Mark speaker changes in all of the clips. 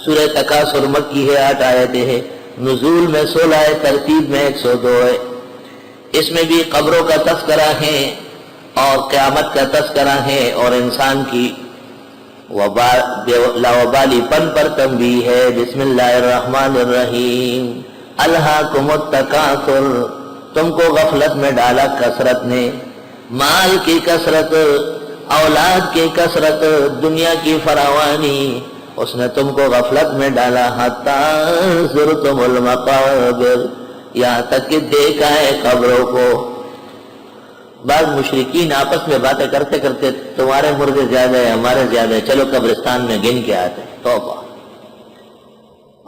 Speaker 1: سورہ تکاثر مکی ہے، 8 آیتیں ہیں، نزول میں 16 ہے، ترتیب میں 102 ہے۔ اس میں بھی قبروں کا تذکرہ ہے اور قیامت کا تذکرہ ہے اور انسان کی لاوبالی پن پر تنبیہ ہے۔ بسم اللہ الرحمن الرحیم۔ الہاکم التکاثر، تم کو غفلت میں ڈالا کثرت نے، مال کی کثرت، اولاد کی کثرت، دنیا کی فراوانی، اس نے تم کو غفلت میں ڈالا۔ حتی زرتم المقابر، یہاں تک کہ دیکھا ہے قبروں کو۔ بعض مشرکین آپس میں باتیں کرتے کرتے تمہارے مردے زیادہ ہے، ہمارے زیادہ ہے، چلو قبرستان میں گن کے آتے، توبہ۔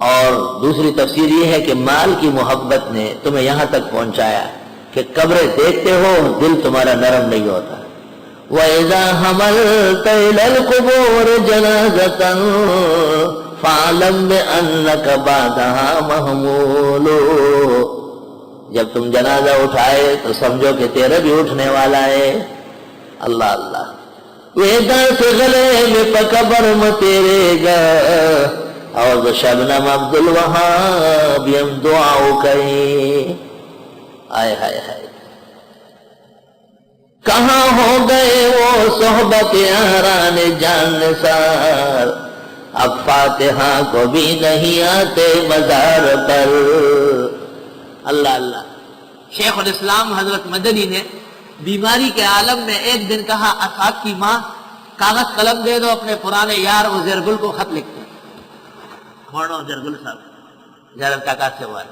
Speaker 1: اور دوسری تفسیر یہ ہے کہ مال کی محبت نے تمہیں یہاں تک پہنچایا کہ قبریں دیکھتے ہو دل تمہارا نرم نہیں ہوتا۔ وَإِذَا حَمَلْتَ إِلَى الْقُبُورِ جَنَازَةً فَاعْلَمْ بِأَنَّكَ بَعْدَهَا مَحْمُولٌ، جب تم جنازہ اٹھائے تو سمجھو کہ تیرے بھی اٹھنے والا ہے۔ اللہ اللہ، ویدا سے گلے میں پکبر تیرے گا، اور شبنم عبد الوہاب یم دعاؤ کہیں۔ آئے ہائے ہائے، کہاں ہو گئے وہ صحبت یاران جان نثار، اب فاتحہ کو بھی نہیں آتے مزار پر۔ اللہ اللہ، شیخ الاسلام حضرت مدنی نے بیماری کے عالم میں ایک دن کہا، اسعد کی ماں کاغذ قلم دے دو، اپنے پرانے یار عزیر گل کو خط لکھتے ہیں۔ مولانا عزیر گل صاحب زیارت کاکا سے ہوا ہے،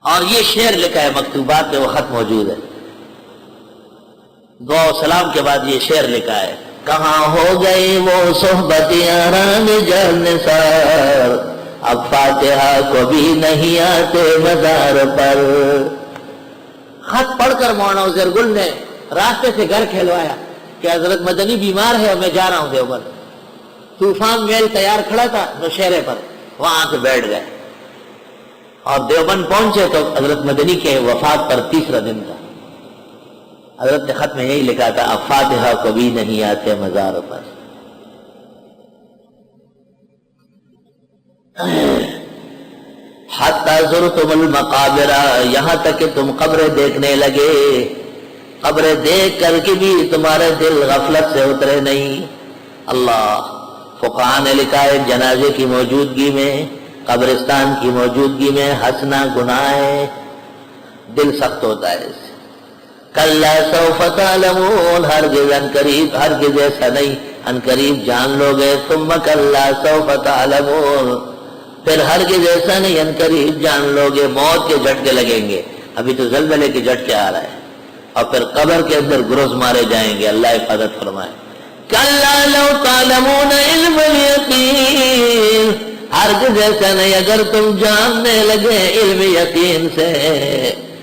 Speaker 1: اور یہ شعر لکھا ہے مکتوبات میں، وہ خط موجود ہے۔ دعا و سلام کے بعد یہ شعر لکھا ہے، کہاں ہو گئی وہ صحبت یاران جان نثار، اب فاتحہ کو بھی نہیں آتے مزار پر۔ خط پڑھ کر مولانا عزیر گل نے راستے سے گھر کھلوایا کہ حضرت مدنی بیمار ہے اور میں جا رہا ہوں دیوبند۔ طوفان میل تیار کھڑا تھا نوشہرے پر، وہاں آ کے بیٹھ گئے اور دیوبند پہنچے تو حضرت مدنی کے وفات پر تیسرا دن تھا۔ حضرت نے خط میں یہی لکھا تھا، اب فاتحہ کو بھی نہیں آتے مزار پر۔ حتی زرتم المقابر، یہاں تک کہ تم قبریں دیکھنے لگے، قبریں دیکھ کر کے بھی تمہارے دل غفلت سے اترے نہیں۔ اللہ، فقہاء نے لکھا ہے جنازے کی موجودگی میں، قبرستان کی موجودگی میں ہنسنا گناہ ہے، دل سخت ہوتا ہے اس سے۔ کلا سوف تعلمون، ہرگز ان قریب، ہرگز ایسا نہیں، ان قریب جان لو گے۔ ثم کلا سوف تعلمون، پھر ہرگز ایسا نہیں، ان قریب جان لو گے۔ موت کے جھٹکے لگیں گے، ابھی تو زلزلے کے جھٹکے آ رہا ہے، اور پھر قبر کے اندر گروز مارے جائیں گے، اللہ حفاظت فرمائے۔ کلا لو تعلمون علم الیقین، ہرگز ایسا نہیں اگر تم جاننے لگے علم یقین سے۔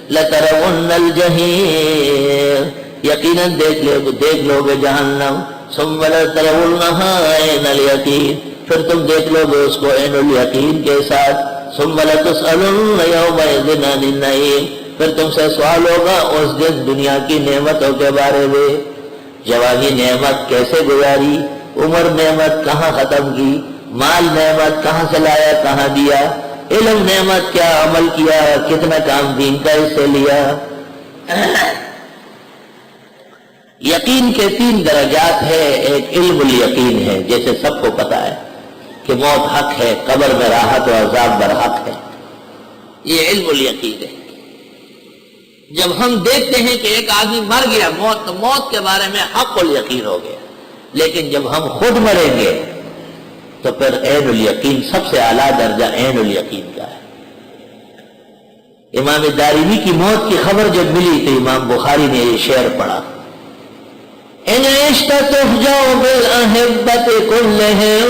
Speaker 1: لترون الجحیم، یقیناً دیکھ لو گے جہنم۔ ثم لترونها عین الیقین، پھر تم دیکھ لو گے اس کو عین الیقین کے ساتھ۔ ثم لتسألن یومئذ عن النعیم، پھر تم سے سوال ہوگا اس دن دنیا کی نعمتوں کے بارے میں۔ جوانی نعمت کیسے گزاری، عمر نعمت کہاں ختم کی، مال نعمت کہاں سے لایا کہاں دیا، علم نعمت کیا عمل کیا، کتنا کام دین کا اس سے لیا۔ یقین کے 3 درجات ہے، ایک علم الیقین ہے، جیسے سب کو پتا ہے کہ موت حق ہے، قبر میں راحت و عذاب برحق ہے، یہ علم الیقین ہے۔ جب ہم دیکھتے ہیں کہ ایک آدمی مر گیا، موت، تو موت کے بارے میں حق الیقین ہو گیا، لیکن جب ہم خود مریں گے تو پھر عین الیقین، سب سے اعلیٰ درجہ عین الیقین کا ہے۔ امام دارمی کی موت کی خبر جب ملی تو امام بخاری نے یہ شعر پڑھا، ان عشت تفجع بالاحبۃ کلہم،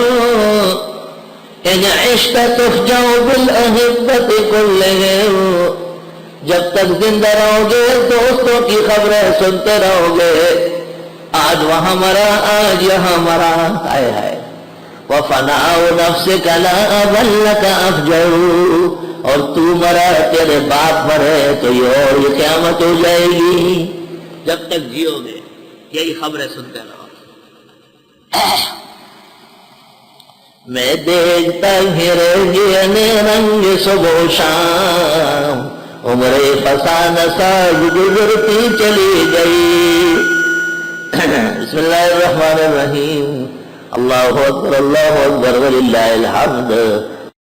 Speaker 1: ان عشت تفجع بالاحبۃ کلہم، جب تک زندہ رہو گے دوستوں کی خبریں سنتے رہو گے، آج وہاں مرا آج یہاں مرا، ہائے ہائے۔ وَفَنَاءُ نَفْسِكَ لَا أَبَلَّكَ أَفْجَعُ، اور تو مرا، تیرے باپ مرے تو یہ اور یہ قیامت ہو جائے گی۔ جب تک جیو گے یہی خبریں سنتے رہو۔ میں دیکھتا ہی رہ گیا رنگ صبح و شام، عمر فسانہ ساز گزرتی چلی گئی۔ بسم اللہ الرحمن الرحیم، اللہ اکبر وللہ الحمد۔